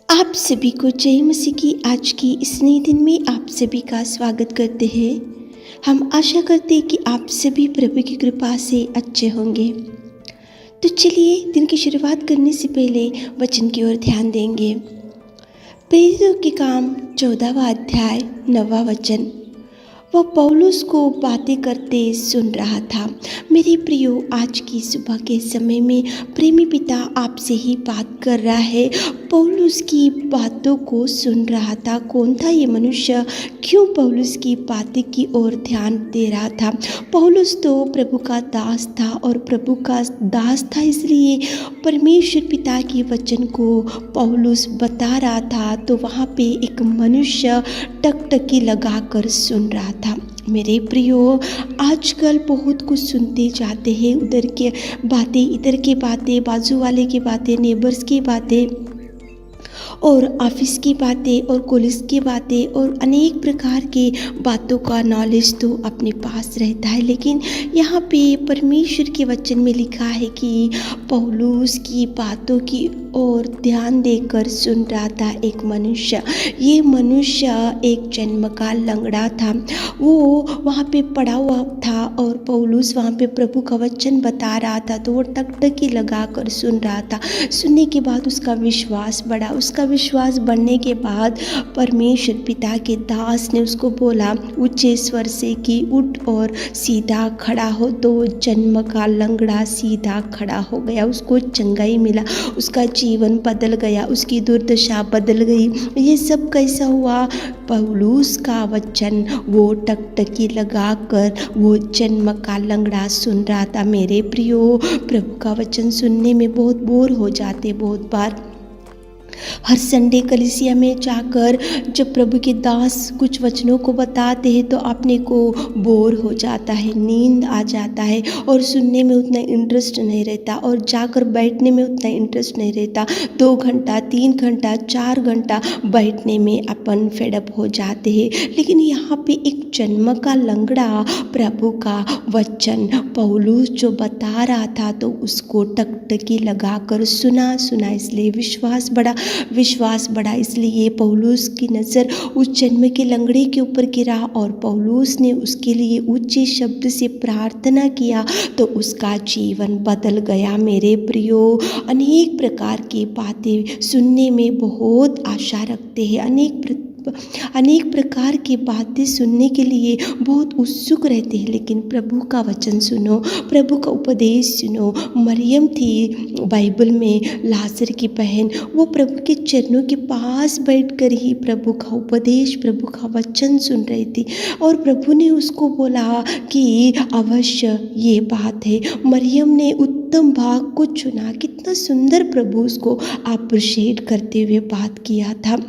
आप सभी को जय मसीह की आज की इस नए दिन में आप सभी का स्वागत करते हैं। हम आशा करते हैं कि आप सभी प्रभु की कृपा से अच्छे होंगे। तो चलिए दिन की शुरुआत करने से पहले वचन की ओर ध्यान देंगे। प्रेरितों के काम 14वां अध्याय 9वां वचन। वह पौलुस को बातें करते सुन रहा था। मेरे प्रियो, आज की सुबह के समय में प्रेमी पिता आपसे ही बात कर रहा है। पौलुस की बातों को सुन रहा था। कौन था ये मनुष्य? क्यों पौलुस की बातें की ओर ध्यान दे रहा था? पौलुस तो प्रभु का दास था और प्रभु का दास था, इसलिए परमेश्वर पिता के वचन को पौलुस बता रहा था। तो वहाँ पे एक मनुष्य टकटकी लगाकर सुन रहा था। मेरे प्रियो, आजकल बहुत कुछ सुनते जाते हैं। उधर के बातें, इधर की बातें, बाजू वाले की बातें, नेबर्स की बातें और ऑफिस की बातें और कॉलेज की बातें और अनेक प्रकार की बातों का नॉलेज तो अपने पास रहता है। लेकिन यहाँ पे परमेश्वर के वचन में लिखा है कि पौलुस की बातों की और ध्यान देकर सुन रहा था एक मनुष्य। ये मनुष्य एक जन्म का लंगड़ा था। वो वहाँ पे पड़ा हुआ था और पौलुस वहाँ पे प्रभु का वचन बता रहा था, तो वो टकटकी लगा कर सुन रहा था। सुनने के बाद उसका विश्वास बढ़ा। उसका विश्वास बढ़ने के बाद परमेश्वर पिता के दास ने उसको बोला ऊंचे स्वर से कि उठ और सीधा खड़ा हो। तो जन्म का लंगड़ा सीधा खड़ा हो गया। उसको चंगाई मिला, उसका जीवन बदल गया, उसकी दुर्दशा बदल गई। ये सब कैसा हुआ? पौलुस का वचन वो टकटकी लगाकर वो जन्म का लंगड़ा सुन रहा था। मेरे प्रियो, प्रभु का वचन सुनने में बहुत बोर हो जाते बहुत बार। हर संडे कलीसिया में जाकर जब प्रभु के दास कुछ वचनों को बताते हैं तो अपने को बोर हो जाता है, नींद आ जाता है और सुनने में उतना इंटरेस्ट नहीं रहता और जाकर बैठने में उतना इंटरेस्ट नहीं रहता। 2 घंटा 3 घंटा 4 घंटा बैठने में अपन फेडअप हो जाते हैं। लेकिन यहाँ पे एक जन्म का लंगड़ा प्रभु का वचन पौलुस जो बता रहा था तो उसको टकटकी लगाकर सुना। इसलिए विश्वास बढ़ा। इसलिए पौलुस की नज़र उस जन्म के लंगड़े के ऊपर गिरा और पौलुस ने उसके लिए ऊंचे शब्द से प्रार्थना किया तो उसका जीवन बदल गया। मेरे प्रियो, अनेक प्रकार की बातें सुनने में बहुत आशा रखते हैं, अनेक प्रकार की बातें सुनने के लिए बहुत उत्सुक रहते हैं। लेकिन प्रभु का वचन सुनो, प्रभु का उपदेश सुनो। मरियम थी बाइबल में लाजर की बहन, वो प्रभु के चरणों के पास बैठकर ही प्रभु का उपदेश, प्रभु का वचन सुन रही थी और प्रभु ने उसको बोला कि अवश्य ये बात है। मरियम ने उत्तम भाग को चुना। कितना सुंदर प्रभु उसको अप्रिशिएट करते हुए बात किया था।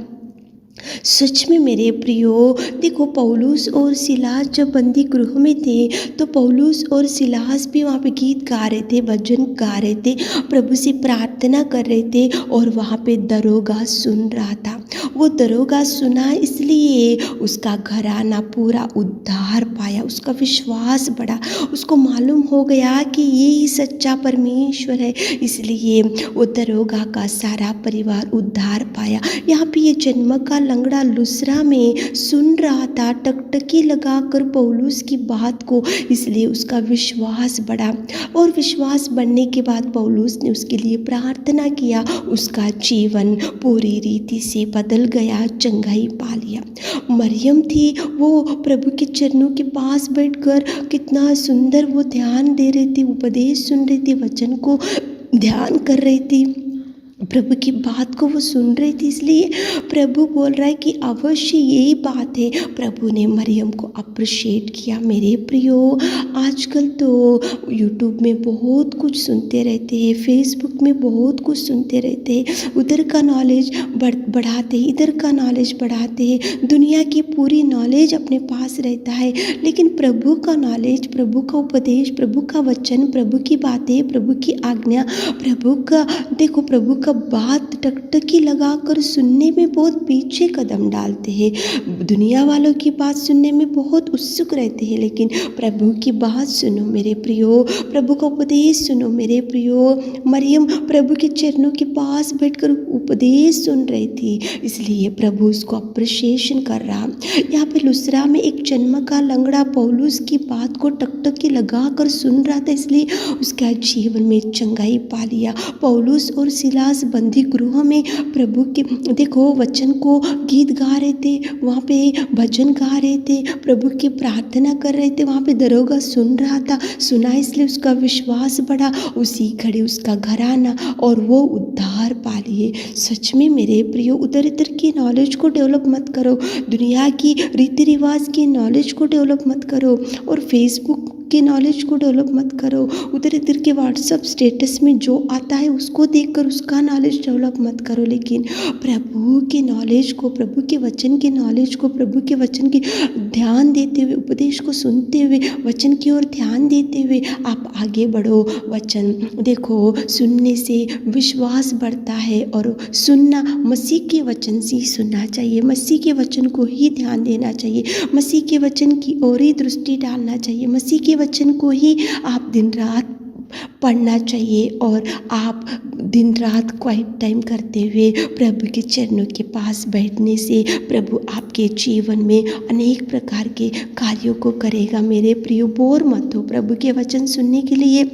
सच में मेरे प्रियो, देखो पौलुस और सिलास जब बंदी गृह में थे तो पौलुस और सिलास भी वहाँ पे गीत गा रहे थे, भजन गा रहे थे, प्रभु से प्रार्थना कर रहे थे और वहाँ पे दरोगा सुन रहा था। वो दरोगा सुना, इसलिए उसका घराना पूरा उद्धार पाया, उसका विश्वास बढ़ा, उसको मालूम हो गया कि ये ही सच्चा परमेश्वर है। इसलिए वो दरोगा का सारा परिवार उद्धार पाया। यहाँ पे ये जन्म का लंगड़ा लुस्रा में सुन रहा था टकटकी लगाकर पौलुस की बात को, इसलिए उसका विश्वास बढ़ा और विश्वास बढ़ने के बाद पौलुस ने उसके लिए प्रार्थना किया। उसका जीवन पूरी रीति से बदल गया, चंगाई पा लिया। मरियम थी, वो प्रभु के चरणों के पास बैठकर कितना सुंदर वो ध्यान दे रही थी, उपदेश सुन रही थी, वचन को ध्यान कर रही थी, प्रभु की बात को वो सुन रही थी। इसलिए प्रभु बोल रहा है कि अवश्य यही बात है। प्रभु ने मरियम को अप्रिशिएट किया। मेरे प्रियो, आजकल तो यूट्यूब में बहुत कुछ सुनते रहते हैं, फेसबुक में बहुत कुछ सुनते रहते हैं, उधर का नॉलेज बढ़ाते हैं, इधर का नॉलेज बढ़ाते हैं, दुनिया की पूरी नॉलेज अपने पास रहता है। लेकिन प्रभु का नॉलेज, प्रभु का उपदेश, प्रभु का वचन, प्रभु की बातें, प्रभु की आज्ञा, प्रभु का का बात टकटकी लगाकर सुनने में बहुत पीछे कदम डालते हैं। दुनिया वालों की बात सुनने में बहुत उत्सुक रहते हैं, लेकिन प्रभु की बात सुनो मेरे प्रियो, प्रभु का उपदेश सुनो मेरे प्रियो। मरियम प्रभु के चरणों के पास बैठकर उपदेश सुन रही थी, इसलिए प्रभु उसको अप्रिशिएशन कर रहा। यहाँ पे लुस्त्रा में एक जन्म का लंगड़ा पौलुस की बात को टकटकी लगा कर सुन रहा था, इसलिए उसका जीवन में चंगाई पा लिया। पौलुस और सिलास बंदी गृह में प्रभु के देखो वचन को गीत गा रहे थे, वहाँ पे भजन गा रहे थे, प्रभु की प्रार्थना कर रहे थे। वहाँ पे दरोगा सुन रहा था, सुना इसलिए उसका विश्वास बढ़ा, उसी घड़ी उसका घराना और वो उद्धार पा लिए। सच में मेरे प्रियो, उधर इधर की नॉलेज को डेवलप मत करो, दुनिया की रीति रिवाज की नॉलेज को डेवलप मत करो और फेसबुक की नॉलेज को डेवलप मत करो। उधर इधर के व्हाट्सअप स्टेटस में जो आता है उसको देखकर उसका नॉलेज डेवलप मत करो, लेकिन प्रभु की नॉलेज को, प्रभु के वचन की नॉलेज को, प्रभु के वचन की ध्यान देते हुए, उपदेश को सुनते हुए, वचन की ओर ध्यान देते हुए आप आगे बढ़ो। वचन देखो, सुनने से विश्वास बढ़ता है और सुनना मसीह के वचन से ही सुनना चाहिए, मसीह के वचन को ही ध्यान देना चाहिए, मसीह के वचन की ओर ही दृष्टि डालना चाहिए, मसीह के वचन को ही आप दिन रात पढ़ना चाहिए और आप दिन रात क्वाइट टाइम करते हुए प्रभु के चरणों के पास बैठने से प्रभु आपके जीवन में अनेक प्रकार के कार्यों को करेगा। मेरे प्रियो, बोर मत हो, प्रभु के वचन सुनने के लिए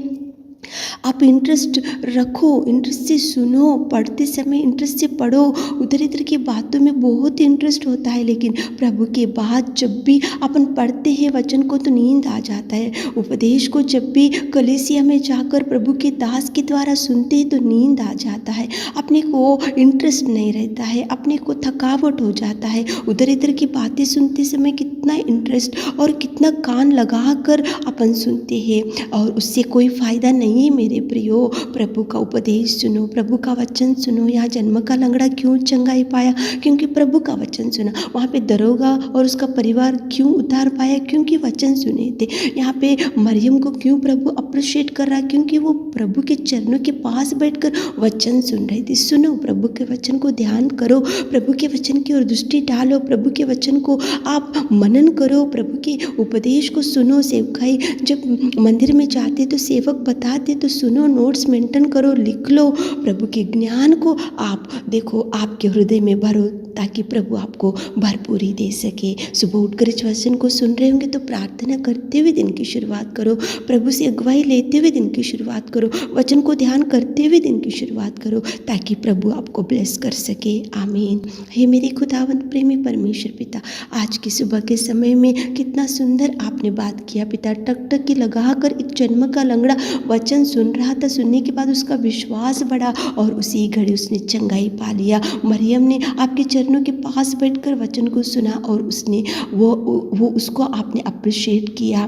आप इंटरेस्ट रखो, इंटरेस्ट से सुनो, पढ़ते समय इंटरेस्ट से पढ़ो। उधर इधर की बातों में बहुत इंटरेस्ट होता है, लेकिन प्रभु के बाद जब भी अपन पढ़ते हैं वचन को तो नींद आ जाता है। उपदेश को जब भी कलीसिया में जाकर प्रभु के दास के द्वारा सुनते हैं तो नींद आ जाता है, अपने को इंटरेस्ट नहीं रहता है, अपने को थकावट हो जाता है। उधर इधर की बातें सुनते समय कितना इंटरेस्ट और कितना कान लगा कर अपन सुनते हैं और उससे कोई फ़ायदा नहीं है। मेरे प्रियो, प्रभु का उपदेश सुनो, प्रभु का वचन सुनो। यहाँ जन्म का लंगड़ा क्यों चंगाई पाया? क्योंकि प्रभु का वचन सुना। वहाँ पे दरोगा और उसका परिवार क्यों उद्धार पाया? क्योंकि वचन सुने थे। यहाँ पे मरियम को क्यों प्रभु अप्रिशिएट कर रहा? क्योंकि वो प्रभु के चरणों के पास बैठकर वचन सुन रही थी। सुनो, प्रभु के वचन को ध्यान करो, प्रभु के वचन की ओर दृष्टि डालो, प्रभु के वचन को आप मनन करो, प्रभु के उपदेश को सुनो। सेवकाई जब मंदिर में जाते तो सेवक बताते तो सुनो, नोट्स मेंटेन करो, लिख लो। प्रभु के ज्ञान को आप देखो, आपके हृदय में भरो ताकि प्रभु आपको भरपूरी दे सके। सुबह उठकर इस वचन को सुन रहे होंगे तो प्रार्थना करते हुए दिन की शुरुआत करो, प्रभु से अगुवाई लेते हुए दिन की शुरुआत करो, वचन को ध्यान करते हुए दिन की शुरुआत करो ताकि प्रभु आपको ब्लेस कर सके। आमीन। हे मेरे खुदावंत प्रेमी परमेश्वर पिता, आज की सुबह के समय में कितना सुंदर आपने बात किया पिता। टकटकी लगाकर एक जन्म का लंगड़ा वचन सुन रहा था, सुनने के बाद उसका विश्वास बढ़ा और उसी घड़ी उसने चंगाई पा लिया। मरियम ने आपके चरणों के पास बैठकर वचन को सुना और उसने वो उसको आपने अप्रिशिएट किया।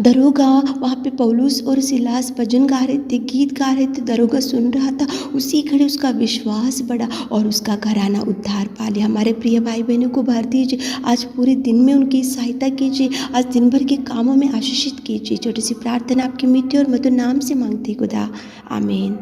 दरोगा वहाँ पे पौलुस और सिलास भजन गा रहे थे, गीत गा रहे थे, दरोगा सुन रहा था, उसी घड़ी उसका विश्वास बढ़ा और उसका घराना उद्धार पा लिया। हमारे प्रिय भाई बहनों को भर दीजिए, आज पूरे दिन में उनकी सहायता कीजिए, आज दिन भर के कामों में आशीषित कीजिए। छोटी सी प्रार्थना आपके मीठे और मधुर नाम से मांगते खुदा, आमीन।